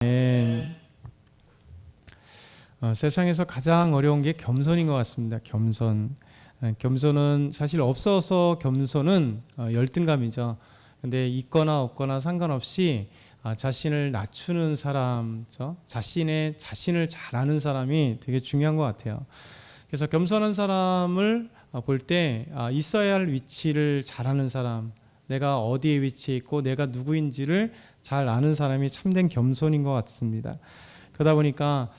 네. 세상에서 가장 어려운 게 겸손인 것 같습니다. 겸손. 겸손은 사실 없어서 겸손은 열등감이죠. 근데 있거나 없거나 상관없이 자신을 낮추는 사람, 자신을 잘 아는 사람이 되게 중요한 것 같아요. 그래서 겸손한 사람을 볼 때 있어야 할 위치를 잘 아는 사람, 내가 어디에 위치해 있고 내가 누구인지를 잘 아는 사람이 참된 겸손인 것 같습니다. 그러다 보니까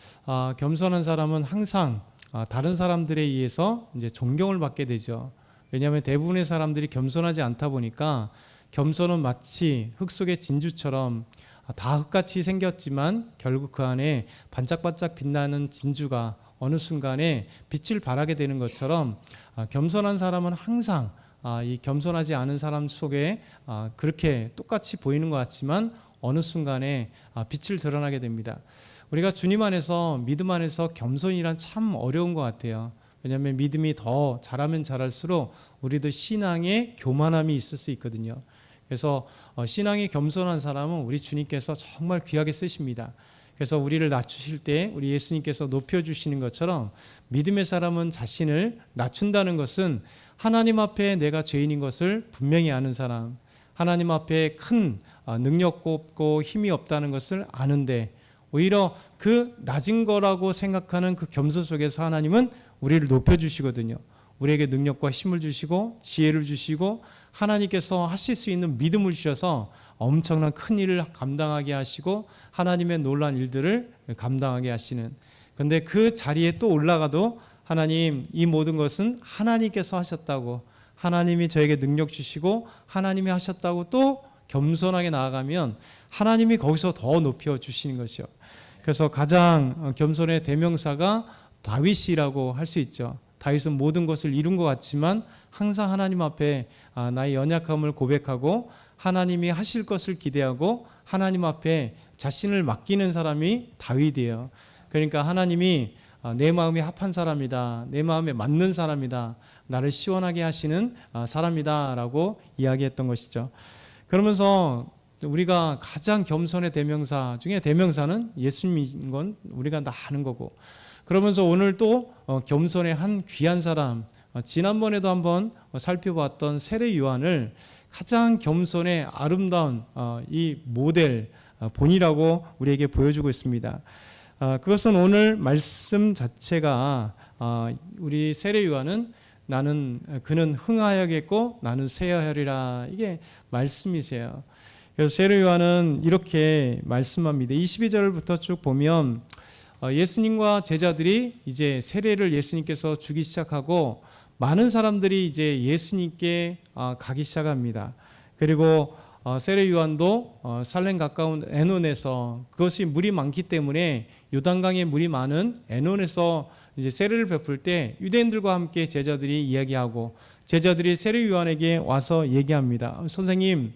겸손한 사람은 항상 다른 사람들에 의해서 이제 존경을 받게 되죠. 왜냐하면 대부분의 사람들이 겸손하지 않다 보니까 겸손은 마치 흙 속의 진주처럼 다 흙같이 생겼지만 결국 그 안에 반짝반짝 빛나는 진주가 어느 순간에 빛을 발하게 되는 것처럼 겸손한 사람은 항상 이 겸손하지 않은 사람 속에 그렇게 똑같이 보이는 것 같지만 어느 순간에 빛을 드러나게 됩니다. 우리가 주님 안에서, 믿음 안에서 겸손이란 참 어려운 것 같아요. 왜냐하면 믿음이 더 자라면 자랄수록 우리도 신앙에 교만함이 있을 수 있거든요. 그래서 신앙이 겸손한 사람은 우리 주님께서 정말 귀하게 쓰십니다. 그래서 우리를 낮추실 때 우리 예수님께서 높여주시는 것처럼 믿음의 사람은 자신을 낮춘다는 것은 하나님 앞에 내가 죄인인 것을 분명히 아는 사람, 하나님 앞에 큰 능력도 없고 힘이 없다는 것을 아는데 오히려 그 낮은 거라고 생각하는 그 겸손 속에서 하나님은 우리를 높여주시거든요. 우리에게 능력과 힘을 주시고 지혜를 주시고 하나님께서 하실 수 있는 믿음을 주셔서 엄청난 큰 일을 감당하게 하시고 하나님의 놀라운 일들을 감당하게 하시는, 그런데 그 자리에 또 올라가도 하나님, 이 모든 것은 하나님께서 하셨다고, 하나님이 저에게 능력 주시고 하나님이 하셨다고 또 겸손하게 나아가면 하나님이 거기서 더 높여주시는 것이요. 그래서 가장 겸손의 대명사가 다윗이라고 할 수 있죠. 다윗은 모든 것을 이룬 것 같지만 항상 하나님 앞에 나의 연약함을 고백하고 하나님이 하실 것을 기대하고 하나님 앞에 자신을 맡기는 사람이 다윗이에요. 그러니까 하나님이 내 마음이 합한 사람이다, 내 마음에 맞는 사람이다, 나를 시원하게 하시는 사람이다 라고 이야기했던 것이죠. 그러면서 우리가 가장 겸손의 대명사 중에 대명사는 예수님인 건 우리가 다 아는 거고, 그러면서 오늘 또 겸손의 한 귀한 사람, 지난번에도 한번 살펴봤던 세례 요한을 가장 겸손의 아름다운 이 모델 본이라고 우리에게 보여주고 있습니다. 그것은 오늘 말씀 자체가 우리 세례 요한은 그는 흥하여겠고 나는 쇠하여리라, 이게 말씀이세요. 그래서 세례 요한은 이렇게 말씀합니다. 22절부터 쭉 보면 예수님과 제자들이 이제 세례를 예수님께서 주기 시작하고 많은 사람들이 이제 예수님께 가기 시작합니다. 그리고 세례 요한도 살렘 가까운 에논에서, 그것이 물이 많기 때문에 요단강에 물이 많은 에논에서 이제 세례를 베풀 때 유대인들과 함께 제자들이 이야기하고, 제자들이 세례 요한에게 와서 얘기합니다. 선생님,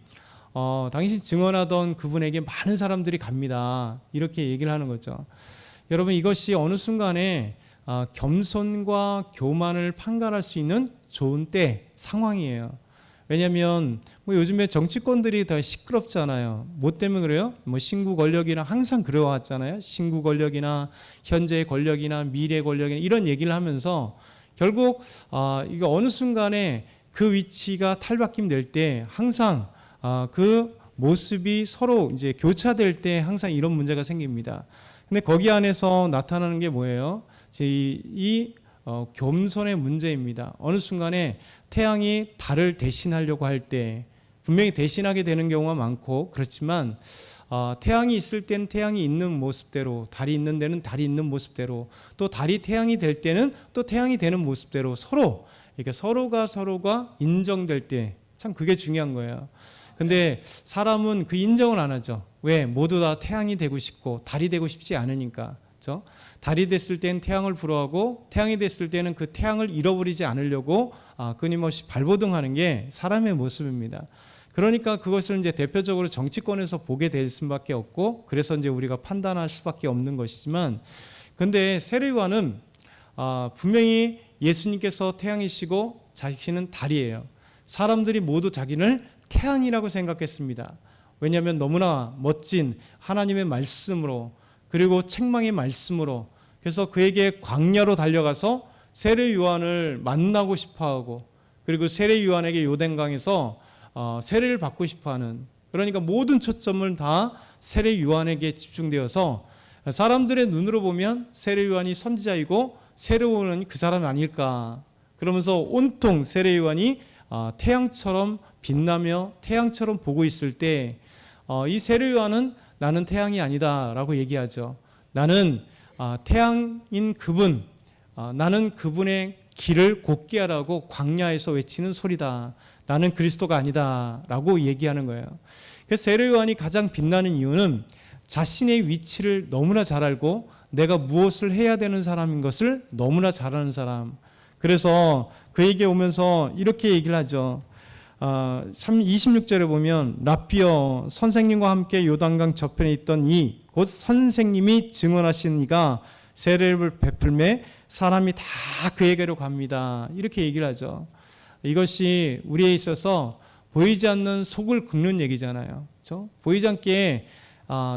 당신 증언하던 그분에게 많은 사람들이 갑니다. 이렇게 얘기를 하는 거죠. 여러분, 이것이 어느 순간에 겸손과 교만을 판가할 수 있는 좋은 때, 상황이에요. 왜냐하면 요즘에 정치권들이 더 시끄럽잖아요. 뭐 때문에 그래요? 신구 권력이나 항상 그래왔잖아요. 신구 권력이나 현재의 권력이나 미래의 권력이나 이런 얘기를 하면서 결국 이거 어느 순간에 그 위치가 탈바꿈 될 때 항상 그 모습이 서로 이제 교차될 때 항상 이런 문제가 생깁니다. 근데 거기 안에서 나타나는 게 뭐예요? 이 겸손의 문제입니다. 어느 순간에 태양이 달을 대신하려고 할 때 분명히 대신하게 되는 경우가 많고, 그렇지만 태양이 있을 때는 태양이 있는 모습대로, 달이 있는 데는 달이 있는 모습대로, 또 달이 태양이 될 때는 또 태양이 되는 모습대로 서로 이렇게 서로가 인정될 때, 참 그게 중요한 거예요. 근데 사람은 그 인정을 안 하죠. 왜? 모두 다 태양이 되고 싶고 달이 되고 싶지 않으니까. 그렇죠? 달이 됐을 때는 태양을 부러워하고 태양이 됐을 때는 그 태양을 잃어버리지 않으려고 끊임없이 발버둥하는 게 사람의 모습입니다. 그러니까 그것을 이제 대표적으로 정치권에서 보게 될 수밖에 없고, 그래서 이제 우리가 판단할 수밖에 없는 것이지만, 근데 세례 요한은 분명히 예수님께서 태양이시고 자신은 달이에요. 사람들이 모두 자기를 태양이라고 생각했습니다. 왜냐하면 너무나 멋진 하나님의 말씀으로, 그리고 책망의 말씀으로, 그래서 그에게 광야로 달려가서 세례 요한을 만나고 싶어하고, 그리고 세례 요한에게 요단강에서 세례를 받고 싶어하는, 그러니까 모든 초점을 다 세례 요한에게 집중되어서 사람들의 눈으로 보면 세례 요한이 선지자이고 세례 요한은 그 사람이 아닐까, 그러면서 온통 세례 요한이 태양처럼 빛나며 태양처럼 보고 있을 때 이 세례 요한은 나는 태양이 아니다 라고 얘기하죠. 나는 태양인 그분, 나는 그분의 길을 곧게 하라고 광야에서 외치는 소리다. 나는 그리스도가 아니다 라고 얘기하는 거예요. 그래서 세례 요한이 가장 빛나는 이유는 자신의 위치를 너무나 잘 알고 내가 무엇을 해야 되는 사람인 것을 너무나 잘 아는 사람. 그래서 그에게 오면서 이렇게 얘기를 하죠. 26절에 보면 라삐어, 선생님과 함께 요단강 저편에 있던 이 곧 선생님이 증언하신 이가 세례를 베풀매 사람이 다 그에게로 갑니다. 이렇게 얘기를 하죠. 이것이 우리에 있어서 보이지 않는 속을 긁는 얘기잖아요. 그렇죠? 보이지 않게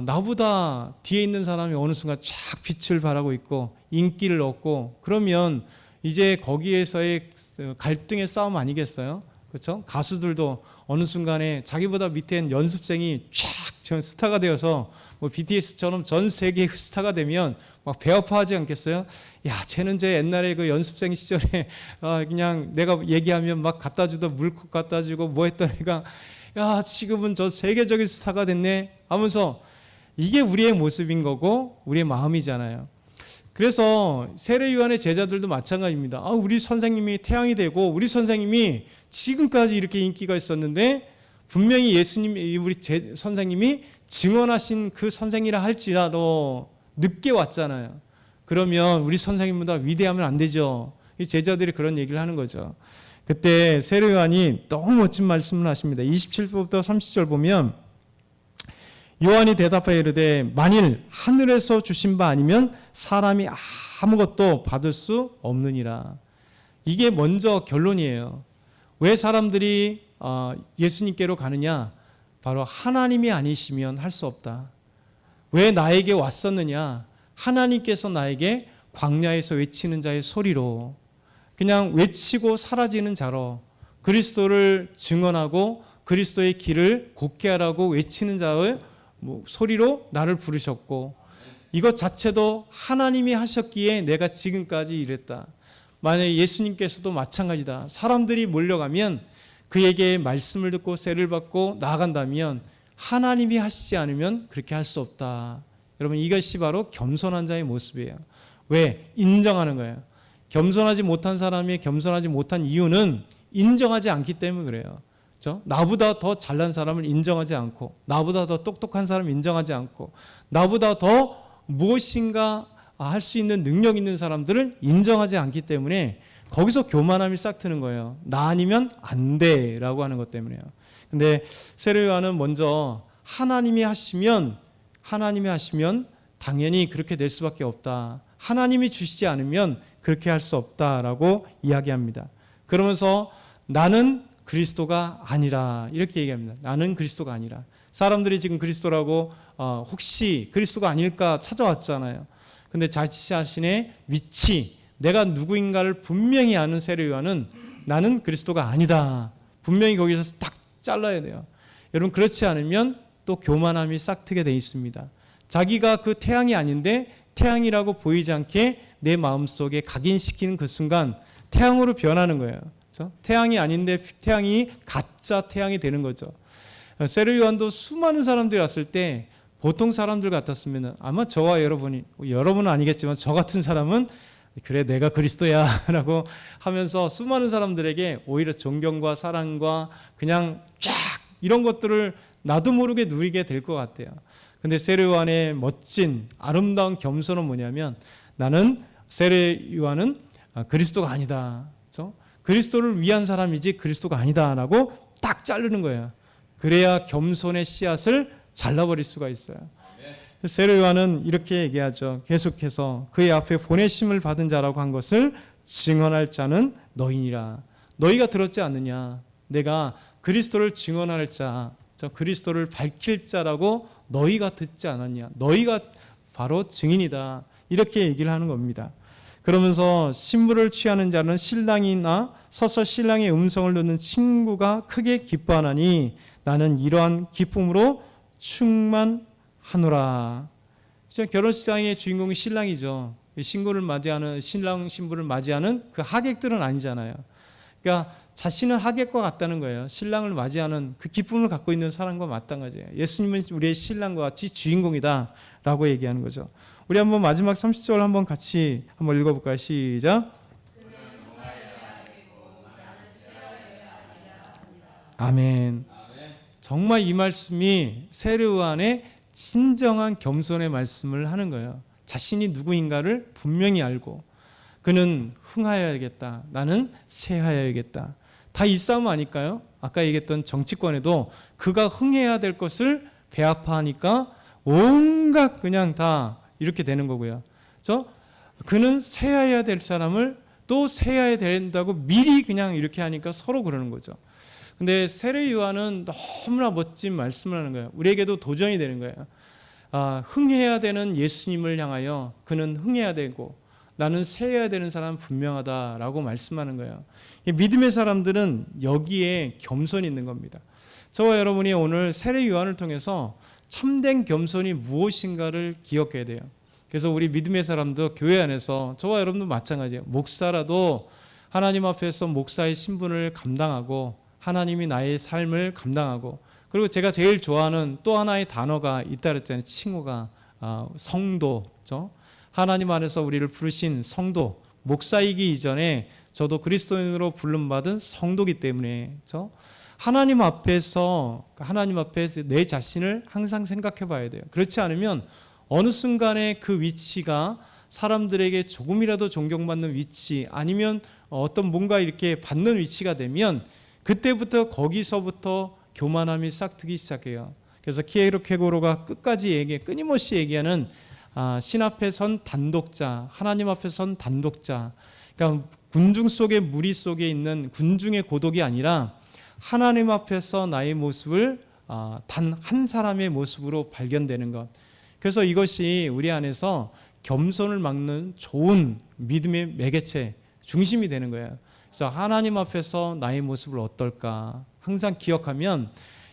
나보다 뒤에 있는 사람이 어느 순간 쫙 빛을 발하고 있고 인기를 얻고, 그러면 이제 거기에서의 갈등의 싸움 아니겠어요? 그렇죠? 가수들도 어느 순간에 자기보다 밑에 연습생이 쫙 스타가 되어서 뭐 BTS처럼 전 세계 스타가 되면 막 배아파하지 않겠어요? 야, 쟤는 제 옛날에 그 연습생 시절에 그냥 내가 얘기하면 막 갖다 주던 물컵 갖다 주고 뭐 했던 애가 야, 지금은 저 세계적인 스타가 됐네 하면서, 이게 우리의 모습인 거고 우리의 마음이잖아요. 그래서 세례 요한의 제자들도 마찬가지입니다. 우리 선생님이 태양이 되고 우리 선생님이 지금까지 이렇게 인기가 있었는데 분명히 예수님이 우리 선생님이 증언하신 그 선생이라 할지라도 늦게 왔잖아요. 그러면 우리 선생님보다 위대하면 안 되죠. 이 제자들이 그런 얘기를 하는 거죠. 그때 세례 요한이 너무 멋진 말씀을 하십니다. 27절부터 30절 보면 요한이 대답하여 이르되 만일 하늘에서 주신 바 아니면 사람이 아무것도 받을 수 없느니라. 이게 먼저 결론이에요. 왜 사람들이 예수님께로 가느냐? 바로 하나님이 아니시면 할 수 없다. 왜 나에게 왔었느냐? 하나님께서 나에게 광야에서 외치는 자의 소리로, 그냥 외치고 사라지는 자로, 그리스도를 증언하고 그리스도의 길을 곧게 하라고 외치는 자의 소리로 나를 부르셨고, 이것 자체도 하나님이 하셨기에 내가 지금까지 이랬다. 만약에 예수님께서도 마찬가지다. 사람들이 몰려가면 그에게 말씀을 듣고 세례를 받고 나아간다면 하나님이 하시지 않으면 그렇게 할 수 없다. 여러분, 이것이 바로 겸손한 자의 모습이에요. 왜? 인정하는 거예요. 겸손하지 못한 사람이 겸손하지 못한 이유는 인정하지 않기 때문에 그래요. 그렇죠? 나보다 더 잘난 사람을 인정하지 않고, 나보다 더 똑똑한 사람을 인정하지 않고, 나보다 더 무엇인가 할 수 있는 능력 있는 사람들을 인정하지 않기 때문에 거기서 교만함이 싹 트는 거예요. 나 아니면 안 돼라고 하는 것 때문에요. 근데 세례 요한은 먼저 하나님이 하시면 당연히 그렇게 될 수밖에 없다. 하나님이 주시지 않으면 그렇게 할 수 없다라고 이야기합니다. 그러면서 나는 그리스도가 아니라 이렇게 얘기합니다. 나는 그리스도가 아니라. 사람들이 지금 그리스도라고 혹시 그리스도가 아닐까 찾아왔잖아요. 근데 자신의 위치, 내가 누구인가를 분명히 아는 세례 요한은 나는 그리스도가 아니다. 분명히 거기서 딱 잘라야 돼요. 여러분, 그렇지 않으면 또 교만함이 싹 트게 돼 있습니다. 자기가 그 태양이 아닌데 태양이라고 보이지 않게 내 마음속에 각인시키는 그 순간 태양으로 변하는 거예요. 그렇죠? 태양이 아닌데 태양이 가짜 태양이 되는 거죠. 세례 요한도 수많은 사람들이 왔을 때 보통 사람들 같았으면 아마 저와 여러분은 아니겠지만 저 같은 사람은 그래 내가 그리스도야 라고 하면서 수많은 사람들에게 오히려 존경과 사랑과 그냥 쫙 이런 것들을 나도 모르게 누리게 될 것 같아요. 근데 세례 요한의 멋진 아름다운 겸손은 뭐냐면 나는 세례 요한은 그리스도가 아니다. 그렇죠? 그리스도를 위한 사람이지 그리스도가 아니다라고 딱 자르는 거예요. 그래야 겸손의 씨앗을 잘라버릴 수가 있어요. 세례 요한은 이렇게 얘기하죠. 계속해서 그의 앞에 보내심을 받은 자라고 한 것을 증언할 자는 너희니라. 너희가 들었지 않느냐? 내가 그리스도를 증언할 자, 저 그리스도를 밝힐 자라고 너희가 듣지 않았냐? 너희가 바로 증인이다. 이렇게 얘기를 하는 겁니다. 그러면서 신부를 취하는 자는 신랑이나 서서 신랑의 음성을 듣는 친구가 크게 기뻐하나니 나는 이러한 기쁨으로 충만하노라. 결혼식장의 주인공이 신랑이죠. 신부를 맞이하는 신랑 신부를 맞이하는 그 하객들은 아니잖아요. 그러니까 자신은 하객과 같다는 거예요. 신랑을 맞이하는 그 기쁨을 갖고 있는 사람과 마찬가지예요. 예수님은 우리의 신랑과 같이 주인공이다라고 얘기하는 거죠. 우리 한번 마지막 30절 한번 같이 한번 읽어볼까요? 시작. 아멘. 정말 이 말씀이 세례요한의 진정한 겸손의 말씀을 하는 거예요. 자신이 누구인가를 분명히 알고 그는 흥하여야겠다. 나는 쇠하여야겠다. 다 이 싸움 아닐까요? 아까 얘기했던 정치권에도 그가 흥해야 될 것을 배합하니까 온갖 그냥 다 이렇게 되는 거고요. 그는 쇠하여야 될 사람을 또 쇠하여야 된다고 미리 그냥 이렇게 하니까 서로 그러는 거죠. 근데 세례 요한은 너무나 멋진 말씀을 하는 거예요. 우리에게도 도전이 되는 거예요. 흥해야 되는 예수님을 향하여 그는 흥해야 되고 나는 쇠해야 되는 사람은 분명하다라고 말씀하는 거예요. 믿음의 사람들은 여기에 겸손이 있는 겁니다. 저와 여러분이 오늘 세례 요한을 통해서 참된 겸손이 무엇인가를 기억해야 돼요. 그래서 우리 믿음의 사람도 교회 안에서 저와 여러분도 마찬가지예요. 목사라도 하나님 앞에서 목사의 신분을 감당하고 하나님이 나의 삶을 감당하고 그리고 제가 제일 좋아하는 또 하나의 단어가 있다 그랬잖아요. 칭호가 성도죠. 하나님 안에서 우리를 부르신 성도, 목사이기 이전에 저도 그리스도인으로 부름받은 성도기 때문에 하나님 앞에서 내 자신을 항상 생각해 봐야 돼요. 그렇지 않으면 어느 순간에 그 위치가 사람들에게 조금이라도 존경받는 위치 아니면 어떤 뭔가 이렇게 받는 위치가 되면 그때부터 거기서부터 교만함이 싹트기 시작해요. 그래서 키에로 케고로가 끝까지 끊임없이 얘기하는 신 앞에 선 단독자, 하나님 앞에 선 단독자. 그러니까 군중 속의 무리 속에 있는 군중의 고독이 아니라 하나님 앞에서 나의 모습을 단 한 사람의 모습으로 발견되는 것. 그래서 이것이 우리 안에서 겸손을 막는 좋은 믿음의 매개체, 중심이 되는 거예요. 그래서 하나님 앞에서 나의 모습을 어떨까 항상 기억하면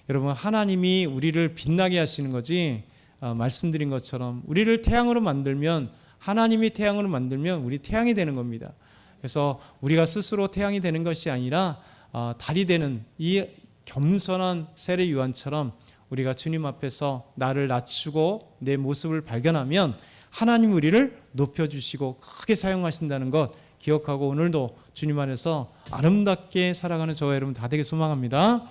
여러분 하나님이 우리를 빛나게 하시는 거지 말씀드린 것처럼 우리를 태양으로 만들면 하나님이 태양으로 만들면 우리 태양이 되는 겁니다. 그래서 우리가 스스로 태양이 되는 것이 아니라 달이 되는 이 겸손한 세례 요한처럼 우리가 주님 앞에서 나를 낮추고 내 모습을 발견하면 하나님 우리를 높여주시고 크게 사용하신다는 것 기억하고 오늘도 주님 안에서 아름답게 살아가는 저와 여러분 다 되게 소망합니다.